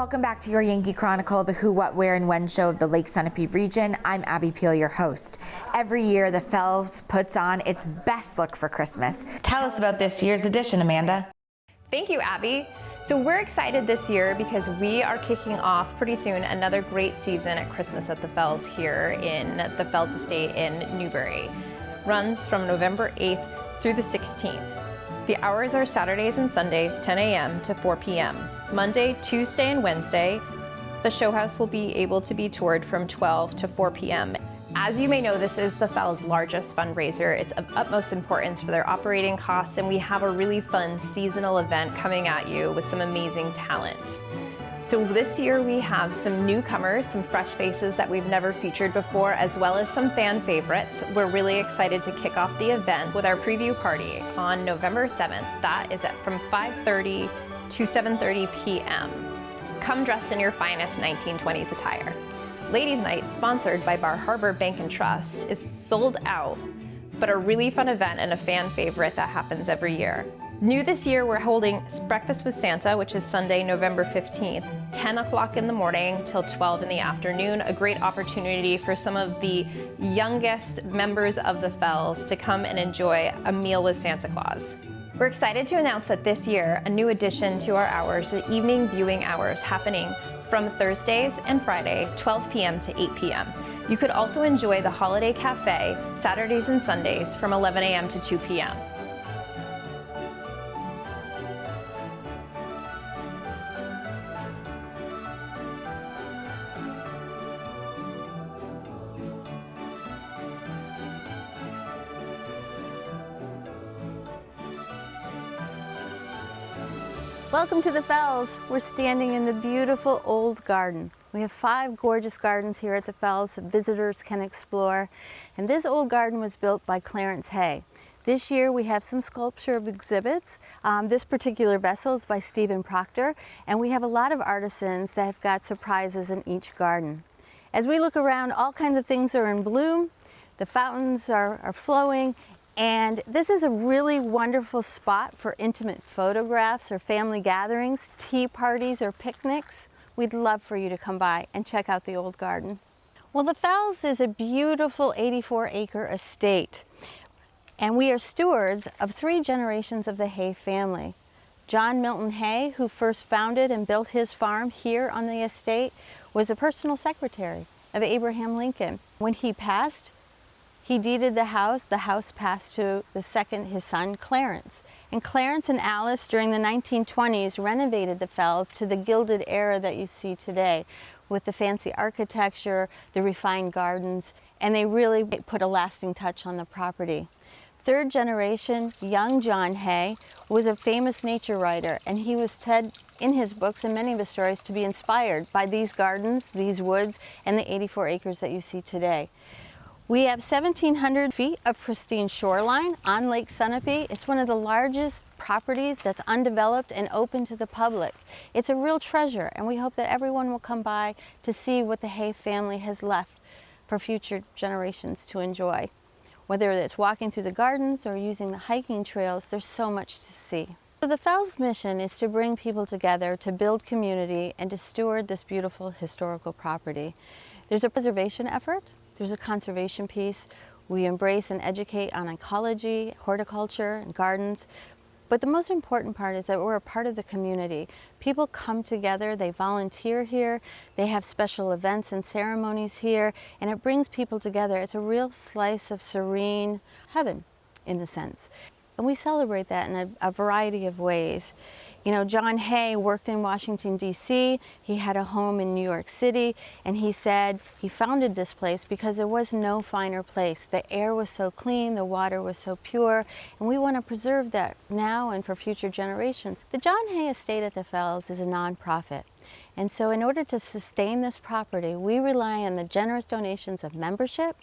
welcome back to your Yankee Chronicle, the who, what, where, and when show of the Lake Sunapee region. I'm Abby Peel, your host. Every year, the Fells puts on its best look for Christmas. Tell us about this year's edition, Amanda. Thank you, Abby. So we're excited this year because we are kicking off pretty soon another great season at Christmas at the Fells here in the Fells Estate in Newbury. Runs from November 8th through the 16th. The hours are Saturdays and Sundays, 10 a.m. to 4 p.m. Monday, Tuesday, and Wednesday, the show house will be able to be toured from 12 to 4 p.m. As you may know, this is the Fells' largest fundraiser. It's of utmost importance for their operating costs, and we have a really fun seasonal event coming at you with some amazing talent. So this year we have some newcomers, some fresh faces that we've never featured before, as well as some fan favorites. We're really excited to kick off the event with our preview party on November 7th. That is from 5:30 to 7:30 p.m. Come dressed in your finest 1920s attire. Ladies' Night, sponsored by Bar Harbor Bank and Trust, is sold out, but a really fun event and a fan favorite that happens every year. New this year, we're holding Breakfast with Santa, which is Sunday, November 15th, 10 o'clock in the morning till 12 in the afternoon. A great opportunity for some of the youngest members of the Fells to come and enjoy a meal with Santa Claus. We're excited to announce that this year, a new addition to our hours, are evening viewing hours, happening from Thursdays and Friday, 12 p.m. to 8 p.m. You could also enjoy the Holiday Cafe, Saturdays and Sundays, from 11 a.m. to 2 p.m. Welcome to the Fells. We're standing in the beautiful old garden. We have 5 gorgeous gardens here at the Fells that visitors can explore. And this old garden was built by Clarence Hay. This year we have some sculpture exhibits. This particular vessel is by Stephen Proctor, and we have a lot of artisans that have got surprises in each garden. As we look around, all kinds of things are in bloom. The fountains are flowing. And this is a really wonderful spot for intimate photographs or family gatherings, tea parties or picnics. We'd love for you to come by and check out the old garden. Well, the Fells is a beautiful 84-acre estate, and we are stewards of 3 generations of the Hay family. John Milton Hay, who first founded and built his farm here on the estate, was a personal secretary of Abraham Lincoln. When he passed, he deeded the house. The house passed to his son, Clarence. And Clarence and Alice, during the 1920s, renovated the Fells to the gilded era that you see today, with the fancy architecture, the refined gardens, and they really put a lasting touch on the property. 3rd generation, young John Hay, was a famous nature writer, and he was said in his books and many of his stories to be inspired by these gardens, these woods, and the 84 acres that you see today. We have 1,700 feet of pristine shoreline on Lake Sunapee. It's one of the largest properties that's undeveloped and open to the public. It's a real treasure, and we hope that everyone will come by to see what the Hay family has left for future generations to enjoy. Whether it's walking through the gardens or using the hiking trails, there's so much to see. So the Fells' mission is to bring people together, to build community, and to steward this beautiful historical property. There's a preservation effort. There's a conservation piece. We embrace and educate on ecology, horticulture, and gardens. But the most important part is that we're a part of the community. People come together, they volunteer here, they have special events and ceremonies here, and it brings people together. It's a real slice of serene heaven, in a sense. And we celebrate that in a variety of ways. You know, John Hay worked in Washington, D.C. He had a home in New York City, and he said he founded this place because there was no finer place. The air was so clean, the water was so pure, and we want to preserve that now and for future generations. The John Hay Estate at the Fells is a nonprofit, and so in order to sustain this property, we rely on the generous donations of membership,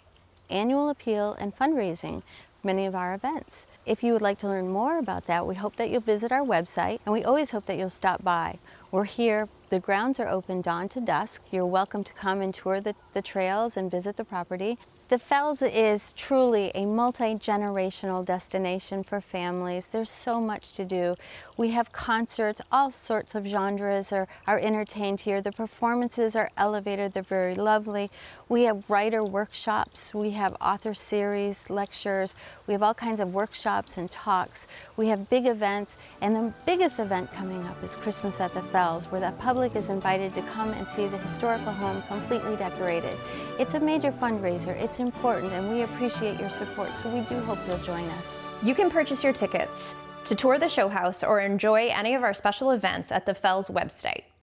annual appeal, and fundraising for many of our events. If you would like to learn more about that, we hope that you'll visit our website, and we always hope that you'll stop by. We're here, the grounds are open dawn to dusk. You're welcome to come and tour the trails and visit the property. The Fells is truly a multi-generational destination for families. There's so much to do. We have concerts, all sorts of genres are entertained here. The performances are elevated, they're very lovely. We have writer workshops, we have author series, lectures, we have all kinds of workshops and talks. We have big events, and the biggest event coming up is Christmas at the Fells, where the public is invited to come and see the historical home completely decorated. It's a major fundraiser, it's important, and we appreciate your support, so we do hope you'll join us. You can purchase your tickets to tour the show house or enjoy any of our special events at the Fells website.